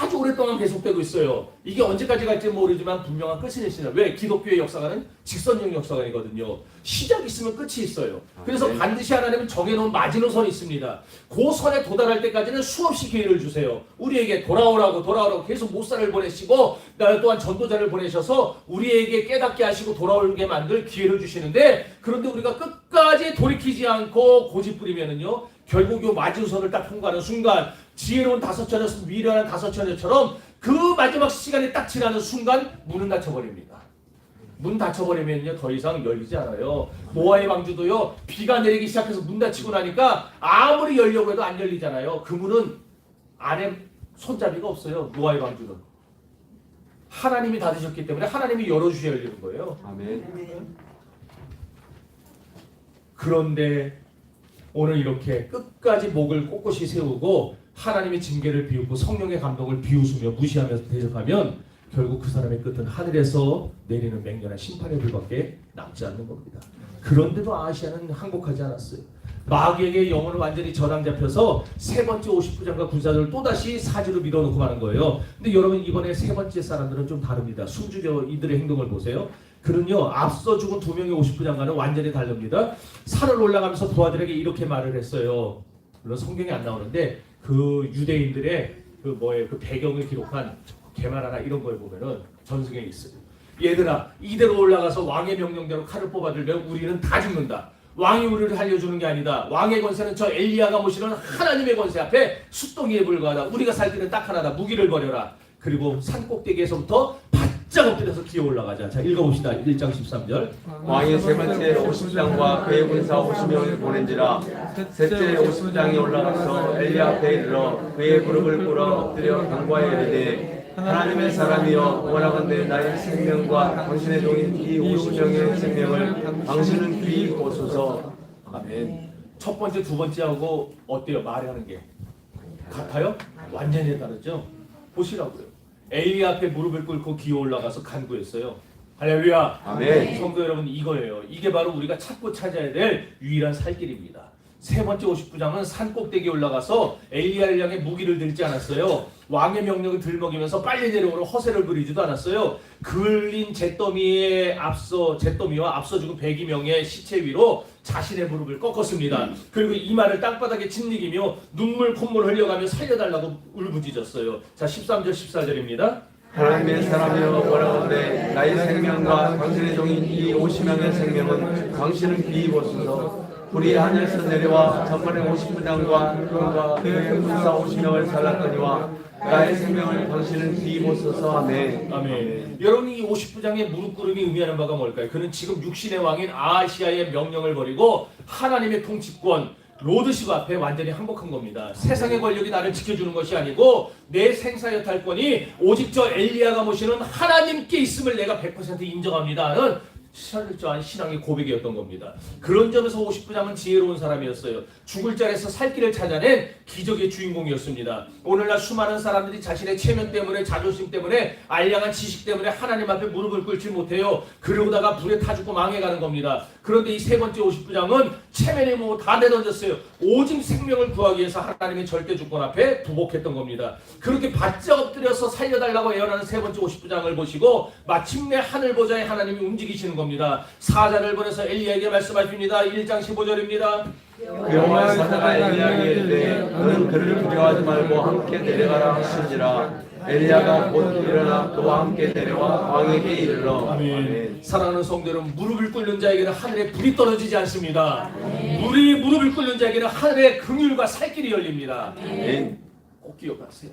아주 오랫동안 계속되고 있어요. 이게 언제까지 갈지 모르지만 분명한 끝이 있습니다. 왜? 기독교의 역사관은 직선적 역사관이거든요. 시작이 있으면 끝이 있어요. 그래서 반드시 하나님은 정해놓은 마지노선이 있습니다. 그 선에 도달할 때까지는 수없이 기회를 주세요. 우리에게 돌아오라고 계속 모사를 보내시고 또한 전도자를 보내셔서 우리에게 깨닫게 하시고 돌아오게 만들 기회를 주시는데, 그런데 우리가 끝까지 돌이키지 않고 고집 부리면은요 결국 요 마지노선을 딱 통과하는 순간 지혜로운 다섯 처녀, 미련한 다섯 처녀처럼 그 마지막 시간이 딱 지나는 순간 문은 닫혀버립니다. 문 닫혀버리면요 더 이상 열리지 않아요. 노아의 방주도요 비가 내리기 시작해서 문 닫히고 나니까 아무리 열려고 해도 안 열리잖아요. 그 문은 안에 손잡이가 없어요. 노아의 방주는 하나님이 닫으셨기 때문에 하나님이 열어주셔야 열리는 거예요. 아멘. 그런데 오늘 이렇게 끝까지 목을 꼿꼿이 세우고 하나님의 징계를 비웃고 성령의 감동을 비웃으며 무시하면서 대적하면 결국 그 사람의 끝은 하늘에서 내리는 맹렬한 심판의 불밖에 남지 않는 겁니다. 그런데도 아시아는 항복하지 않았어요. 마귀에게 영혼을 완전히 저당 잡혀서 세 번째 50부장과 군사들을 또다시 사지로 밀어놓고 가는 거예요. 근데 여러분 이번에 세 번째 사람들은 좀 다릅니다. 순주교 이들의 행동을 보세요. 그는요 앞서 죽은 두 명의 50부장과는 완전히 다릅니다. 산을 올라가면서 부하들에게 이렇게 말을 했어요. 물론 성경에 안 나오는데 그 유대인들의 그 배경을 기록한 게마라나 이런 거에 보면은 전승에 있어요. 얘들아 이대로 올라가서 왕의 명령대로 칼을 뽑아들면 우리는 다 죽는다. 왕이 우리를 살려주는 게 아니다. 왕의 권세는 저 엘리야가 모시는 하나님의 권세 앞에 숫덩이에 불과하다. 우리가 살 길은 딱 하나다. 무기를 버려라. 그리고 산 꼭대기에서부터 바짝 엎드려서 기어 올라가자. 자 읽어봅시다. 1장 13절. 왕이 세 번째 50장과 그의 군사 50명을 보낸지라. 셋째 50장이 올라가서 엘리야 앞에 이르러 그의 무릎을 꿇어 엎드려 간구하여 이르되 하나님의 사람이여 원하건대 나의 생명과 당신의 종인 이 50명의 생명을 당신은 귀히 보소서. 아멘. 첫 번째 두 번째하고 어때요? 말하는 게 같아요? 완전히 다르죠? 보시라고요. 엘리야 앞에 무릎을 꿇고 기어 올라가서 간구했어요. 할렐루야. 아멘. 성도 여러분 이거예요. 이게 바로 우리가 찾고 찾아야 될 유일한 살 길입니다. 세 번째 50부장은 산 꼭대기에 올라가서 엘리야를 향해 무기를 들지 않았어요. 왕의 명령을 들먹이면서 빨리 내려오는 허세를 부리지도 않았어요. 그을린 잿더미와 앞서 죽은 102명의 시체 위로 자신의 무릎을 꺾었습니다. 그리고 이마를 땅바닥에 짓이기며 눈물 콧물 흘려가며 살려달라고 울부짖었어요. 자 13절 14절입니다. 하나님의 사람이여 원하건대 나의 생명과 당신의 종인 이 50명의 생명은 당신은 귀히 보소서. 불이 하늘에서 내려와 전번에 50부장과 그와 그의 군사 50명을 살랐거니와 나의 생명을 당신은 귀히 보소서. 아멘. 아멘. 여러분 이 50부장의 무릎 꿇음이 의미하는 바가 뭘까요? 그는 지금 육신의 왕인 아시아의 명령을 버리고 하나님의 통치권 로드십 앞에 완전히 항복한 겁니다. 세상의 권력이 나를 지켜주는 것이 아니고 내 생사여탈권이 오직 저 엘리야가 모시는 하나님께 있음을 내가 100% 인정합니다는 철저한 신앙의 고백이었던 겁니다. 그런 점에서 50부장은 지혜로운 사람이었어요. 죽을 자리에서 살 길을 찾아낸 기적의 주인공이었습니다. 오늘날 수많은 사람들이 자신의 체면 때문에 자존심 때문에 알량한 지식 때문에 하나님 앞에 무릎을 꿇지 못해요. 그러다가 불에 타 죽고 망해가는 겁니다. 그런데 이 세 번째 50부장은 체면에 뭐 다 내던졌어요. 오직 생명을 구하기 위해서 하나님의 절대 주권 앞에 부복했던 겁니다. 그렇게 바짝 엎드려서 살려달라고 애원하는 세 번째 50부장을 보시고 마침내 하늘 보좌에 하나님이 움직이시는 겁니다. 사자를 보내서 엘리야에게 말씀하십니다. 1장 15절입니다. 여호와의 사자가 엘리야에게 이르되 너는 그를 두려워하지 말고 함께 내려가라 하신지라. 엘리야가 곧 일어나 그와 함께 내려와 왕에게 이르러. 아멘. 사랑하는 성도 여러분, 무릎을 꿇는 자에게는 하늘에 불이 떨어지지 않습니다. 무릎을 꿇는 자에게는 하늘의 긍휼과 살길이 열립니다. 아멘. 꼭 기억하세요.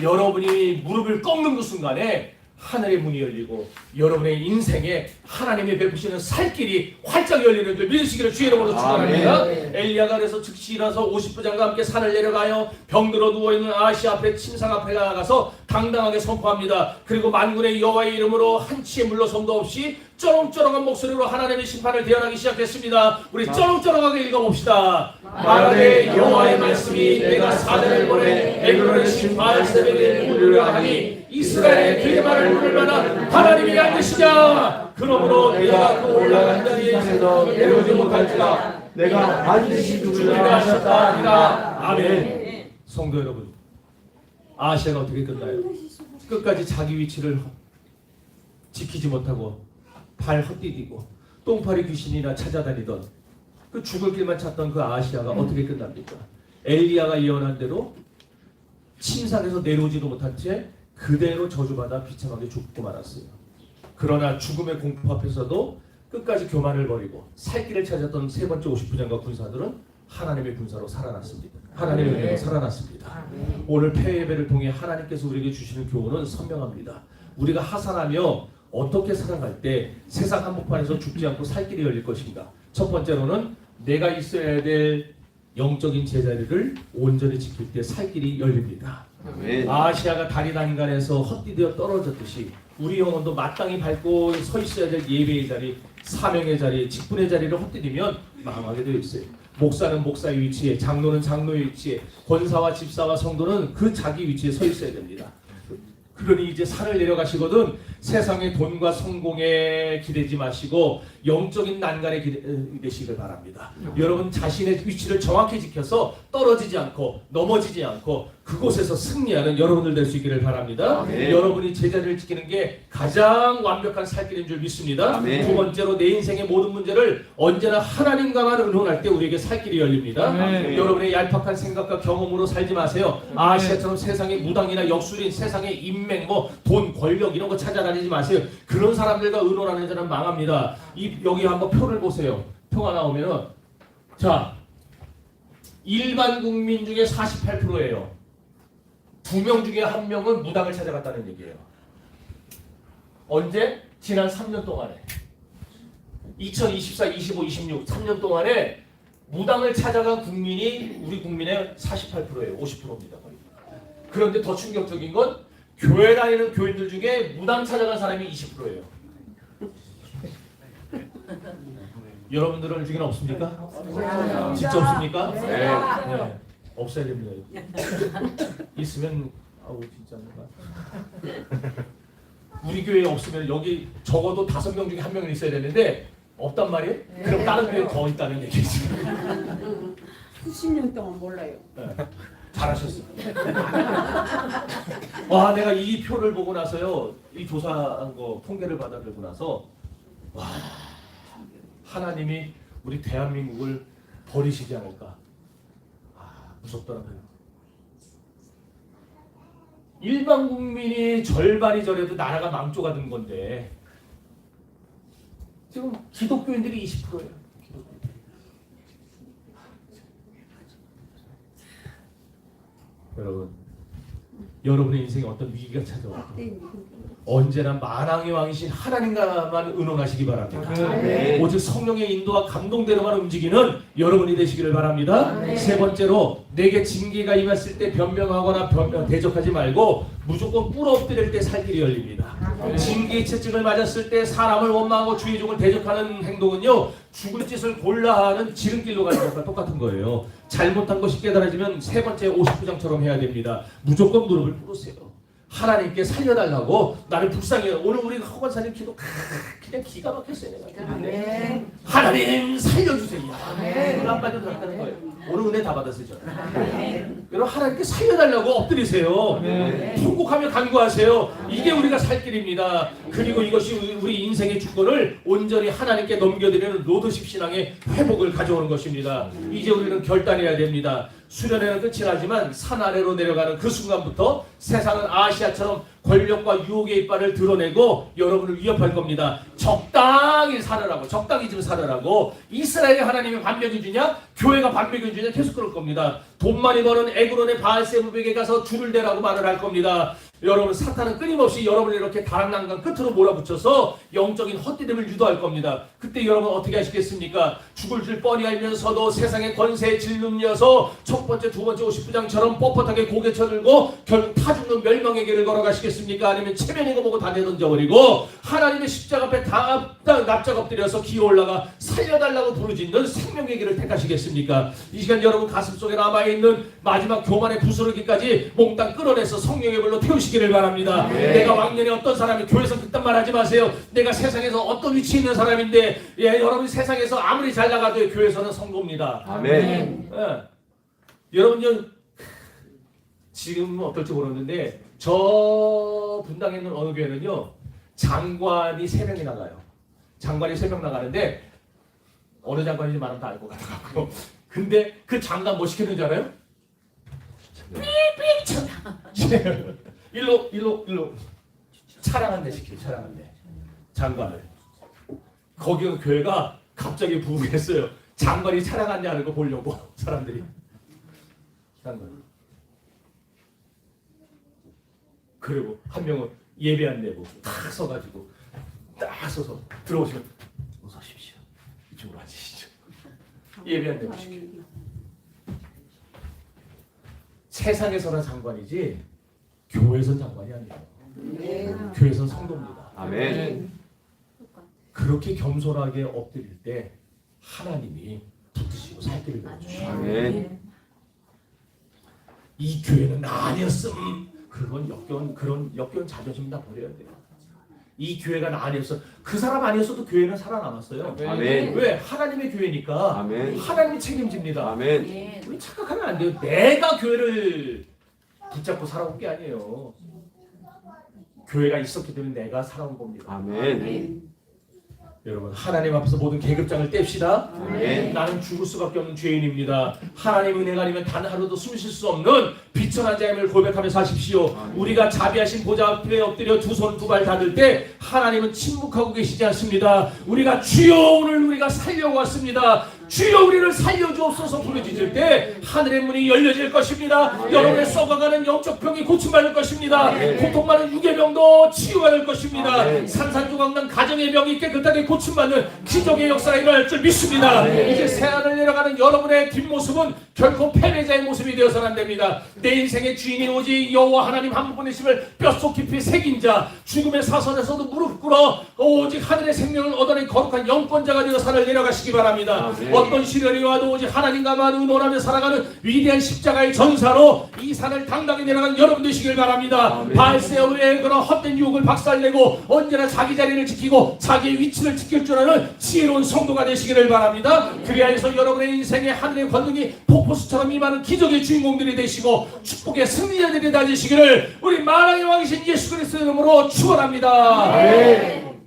여러분이 무릎을 꺾는 그 순간에 하늘의 문이 열리고 여러분의 인생에 하나님이 베푸시는 살길이 활짝 열리는 줄 믿으시기를 주의 이름으로 축원합니다. 엘리야가 그래서 즉시 일어나서 50부장과 함께 산을 내려가요. 병들어 누워있는 아시아 앞에 침상 앞에 나가서 당당하게 선포합니다. 그리고 만군의 여호와의 이름으로 한치의 물러섬도 없이 쩌렁쩌렁한 목소리로 하나님의 심판을 대언하기 시작했습니다. 우리 쩌렁쩌렁하게 읽어봅시다. 말하되 여호와의 말씀이 내가 사자를 보내 에그론의 심판 새벽에 우리라 하니 이스라엘의 그의 말을 들을 만한 하나님이 아니시냐. 그러므로 내가 그 올라간 자리에 있어서 내려오지 못할지라 내가 반드시 죽으리라 하셨다 하니라. 아멘. 성도 여러분, 아시아가 어떻게 끝나요? 끝까지 자기 위치를 지키지 못하고 발 헛디디고 똥파리 귀신이나 찾아다니던 그 죽을 길만 찾던 그 아시아가 어떻게 끝납니까? 엘리야가 예언한 대로 침상에서 내려오지도 못한 채 그대로 저주받아 비참하게 죽고 말았어요. 그러나 죽음의 공포 앞에서도 끝까지 교만을 버리고 살 길을 찾았던 세 번째 50부장과 군사들은 하나님의 군사로 살아났습니다. 하나님의 은혜로 살아났습니다. 오늘 폐예배를 통해 하나님께서 우리에게 주시는 교훈은 선명합니다. 우리가 하산하며 어떻게 살아갈 때 세상 한복판에서 죽지 않고 살 길이 열릴 것인가. 첫 번째로는 내가 있어야 될 영적인 제자리를 온전히 지킬 때 살 길이 열립니다. 아멘. 아시아가 다리 단간에서 헛디뎌 떨어졌듯이 우리 영혼도 마땅히 밟고 서 있어야 될 예배의 자리, 사명의 자리, 직분의 자리를 헛디디면 망하게 되어 있어요. 목사는 목사의 위치에, 장로는 장로의 위치에, 권사와 집사와 성도는 그 자기 위치에 서 있어야 됩니다. 그러니 이제 산을 내려가시거든 세상의 돈과 성공에 기대지 마시고 영적인 난간에 기대시길 바랍니다. 여러분 자신의 위치를 정확히 지켜서 떨어지지 않고 넘어지지 않고 그곳에서 승리하는 여러분들 될 수 있기를 바랍니다. 아멘. 여러분이 제자리를 지키는 게 가장 완벽한 살 길인 줄 믿습니다. 아멘. 두 번째로 내 인생의 모든 문제를 언제나 하나님과만 의논할 때 우리에게 살 길이 열립니다. 아멘. 여러분의 얄팍한 생각과 경험으로 살지 마세요. 아시아처럼 세상의 무당이나 역술인, 세상의 인맥, 돈, 권력 이런 거 찾아다니지 마세요. 그런 사람들과 의논하는 자는 망합니다. 여기 한번 표를 보세요. 표가 나오면은 자 일반 국민 중에 48%예요. 2명 중에 1명은 무당을 찾아갔다는 얘기예요. 언제? 지난 3년 동안에 2024, 25, 26 3년 동안에 무당을 찾아간 국민이 우리 국민의 48%예요. 50%입니다. 거의. 그런데 더 충격적인 건 교회 다니는 교인들 중에 무당 찾아간 사람이 20%예요. 여러분들 중에는 없습니까? 진짜 없습니까? 네. 없어야 됩니다. 있으면 아우 진짜 우리 교회에 없으면 여기 적어도 5명 중에 1명은 있어야 되는데 없단 말이에요? 그럼 다른 교회에 더 있다는 얘기지. 수십 년 동안 몰라요. 네. 잘하셨어요. 와 내가 이 표를 보고 나서요. 이 조사한 거 통계를 받아들고 나서 와 하나님이 우리 대한민국을 버리시지 않을까. 무섭더라고요. 일반 국민이 절반이 저래도 나라가 망조가 된 건데 지금 기독교인들이 20%예요. 여러분의 인생에 어떤 위기가 찾아와도 언제나 만왕의 왕이신 하나님과만 의논하시기 바랍니다. 오직 성령의 인도와 감동대로만 움직이는 여러분이 되시기를 바랍니다. 세 번째로 내게 징계가 임했을 때 변명하거나 대적하지 말고 무조건 꿇어 엎드릴 때 살 길이 열립니다. 징계의 채찍을 맞았을 때 사람을 원망하고 주의 종을 대적하는 행동은요 죽을 짓을 골라 하는 지름길로 가는 것과 똑같은 거예요. 잘못한 것이 깨달아지면 세 번째 59장처럼 해야 됩니다. 무조건 무릎을 꿇으세요. 하나님께 살려달라고 나를 불쌍해요. 오늘 우리 허관사님 기도 그냥 기가 막혔어요. 내가. 하나님 살려주세요. 오늘 안 받아도 된다는 거예요. 오늘 은혜 다 받았어요. 여러분 하나님께 살려달라고 엎드리세요. 통곡하며 간구하세요. 이게 우리가 살 길입니다. 그리고 이것이 우리 인생의 주권을 온전히 하나님께 넘겨드리는 로드십 신앙의 회복을 가져오는 것입니다. 이제 우리는 결단해야 됩니다. 수련회는 끝이 나지만 산 아래로 내려가는 그 순간부터 세상은 아시아처럼 권력과 유혹의 이빨을 드러내고 여러분을 위협할 겁니다. 적당히 살으라고, 적당히 좀 살으라고. 이스라엘의 하나님이 반백이 주냐? 교회가 반백이 주냐? 계속 그럴 겁니다. 돈 많이 버는 에그론의 바알세부백에 가서 줄을 대라고 말을 할 겁니다. 여러분 사탄은 끊임없이 여러분을 이렇게 다락난간 끝으로 몰아붙여서 영적인 헛디딤을 유도할 겁니다. 그때 여러분 어떻게 하시겠습니까? 죽을 줄 뻔히 알면서도 세상의 권세에 질문이어서 첫 번째, 두 번째 59장처럼 뻣뻣하게 고개 쳐들고 결국 타 죽는 멸망의 길을 걸어가시겠습니까? 아니면 체면이고 뭐고 다 내던져버리고 하나님의 십자가 앞에 다 납작 엎드려서 기어 올라가 살려달라고 부르짖는 생명의 길을 택하시겠습니까? 이 시간 여러분 가슴속에 남아있는 마지막 교만의 부스러기까지 몽땅 끌어내서 성령의 불로 태우시기를 바랍니다. 내가 왕년에 어떤 사람이 교회에서 그딴 말 하지 마세요. 내가 세상에서 어떤 위치에 있는 사람인데 여러분이 세상에서 아무리 잘 나가도 교회에서는 성도입니다. 아멘. 여러분요 지금 어떨지 모르는데 저 분당에 있는 어느 교회는요 장관이 3명이 나가요. 장관이 3명 나가는데 어느 장관인지 말하면 다 알 것 같아요. 근데 그 장관 뭐 시키는 줄 알아요? 삐삐 쳐 일로 차량한 대 시켜요. 차량한 대 장관을. 거기 교회가 갑자기 부흥했어요. 장관이 차량한 대 하는 거 보려고 사람들이. 장관. 그리고 한 명은 예배 안 내고 딱 서가지고 딱 서서 들어오시면 어서 오십시오. 이쪽으로 앉으시죠. 예배 안 내고 시켜요. 세상에서는 장관이지 교회에선 장관이 아니에요. 교회에선 성도입니다. 아멘. 그렇게 겸손하게 엎드릴 때 하나님이 붙드시고 살 길을 열어주시죠. 아멘. 이 교회는 아니었음 그런 역겨운 자존심 다 버려야 돼요. 이 교회가 아니었어. 그 사람 아니었어도 교회는 살아남았어요. 아멘. 왜? 하나님의 교회니까. 아멘. 하나님이 책임집니다. 아멘. 예. 우리 착각하면 안 돼요. 내가 교회를 붙잡고 살아온 게 아니에요. 교회가 있었기 때문에 내가 살아온 겁니다. 아멘. 여러분, 하나님 앞에서 모든 계급장을 뗍시다. 아멘. 나는 죽을 수밖에 없는 죄인입니다. 하나님 은혜가 아니면 단 하루도 숨 쉴 수 없는 비천한 자임을 고백하며 사십시오. 우리가 자비하신 보좌 앞에 엎드려 두 손 두 발 닫을 때 하나님은 침묵하고 계시지 않습니다. 우리가 주여 오늘 우리가 살려고 왔습니다. 주여 우리를 살려주옵소서 부르짖을 때 하늘의 문이 열려질 것입니다. 여러분의 썩어가는 영적 병이 고침받을 것입니다. 고통받는 육의 병도 치유받을 것입니다. 산산조각난 가정의 병이 깨끗하게 고침받는 기적의 역사가 일어날 줄 믿습니다. 이제 새하늘 내려가는 여러분의 뒷모습은 결코 패배자의 모습이 되어서는 안 됩니다. 내 인생의 주인이 오직 여호와 하나님 한 분이심을 뼛속 깊이 새긴 자, 죽음의 사선에서도 무릎 꿇어 오직 하늘의 생명을 얻어낸 거룩한 영권자가 되어 산을 내려가시기 바랍니다. 어떤 시련이 와도 오직 하나님과만 의논하며 살아가는 위대한 십자가의 전사로 이 산을 당당히 내려간 여러분 되시길 바랍니다. 바알세울의 그런 헛된 유혹을 박살내고 언제나 자기 자리를 지키고 자기의 위치를 지킬 줄 아는 지혜로운 성도가 되시기를 바랍니다. 그리하여서 여러분의 인생의 하늘의 권능이 폭포수처럼 임하는 기적의 주인공들이 되시고 축복의 승리자들이 되시기를 우리 만왕의 왕이신 예수 그리스도의 이름으로 축원합니다.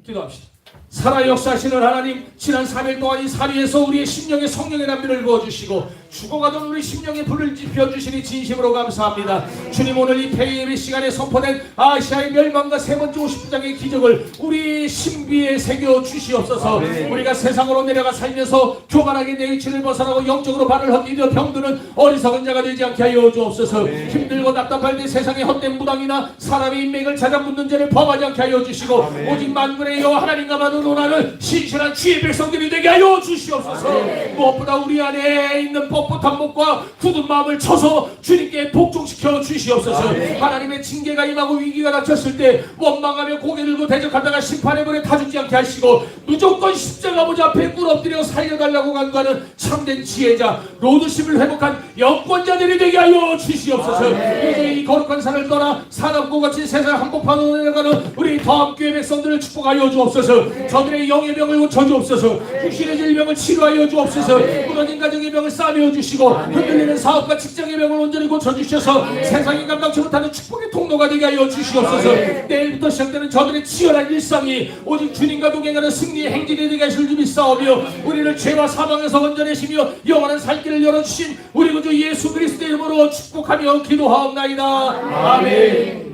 기도합시다. 살아 역사하시는 하나님, 지난 3일 동안 이 사리에서 우리의 심령에 성령의 남비를 부어주시고 죽어가던 우리 심령에 불을 지펴주시니 진심으로 감사합니다. 주님, 오늘 이 폐예배 시간에 선포된 아시아의 멸망과 세 번째 50장의 기적을 우리 신비에 새겨 주시옵소서. 우리가 세상으로 내려가 살면서 교만하게 내 위치를 벗어나고 영적으로 발을 헛디뎌 병드는 어리석은 자가 되지 않게 하여 주옵소서. 힘들고 답답할 때 세상의 헛된 무당이나 사람의 인맥을 찾아 묻는 죄를 범하지 않게 하여 주시고 오직 만군의 여호와 하나님과만 의논하는 신실한 주의 백성들이 되게 하여 주시옵소서. 무엇보다 우리 안에 있는 뻣뻣한 목과 굳은 마음을 쳐서 주님께 복종시켜 주시옵소서. 하나님의 징계가 임하고 위기가 닥쳤을 때 원망하며 고개 들고 대적하다가 심판의 불에 타죽지 않게 하시고 무조건 십자가 보좌 앞에 꿇어엎드려 살려달라고 간구하는 참된 지혜자, 로드십을 회복한 영권자들이 되게 하여 주시옵소서. 이제 이 거룩한 산을 떠나 사납고 거친 세상 한복판으로 내려가는 우리 더함교회 백성들을 축복하여 주옵소서. 저들의 영의 병을 고쳐주옵소서. 육신의 질병을 치료하여 주옵소서. 무너진 가정의 병을 싸매어 주시고 흔들리는 사업과 직장의 병을 온전히 고쳐주셔서 세상이 감당치 못하는 축복의 통로가 되게 하여 주시옵소서. 내일부터 시작되는 저들의 치열한 일상이 오직 주님과 동행하는 승리의 행진이 되게 하실 줄 믿사오며 우리를 죄와 사망에서 건져내시며 영원한 살 길을 열어주신 우리 구주 예수 그리스도의 이름으로 축복하며 기도하옵나이다. 아멘.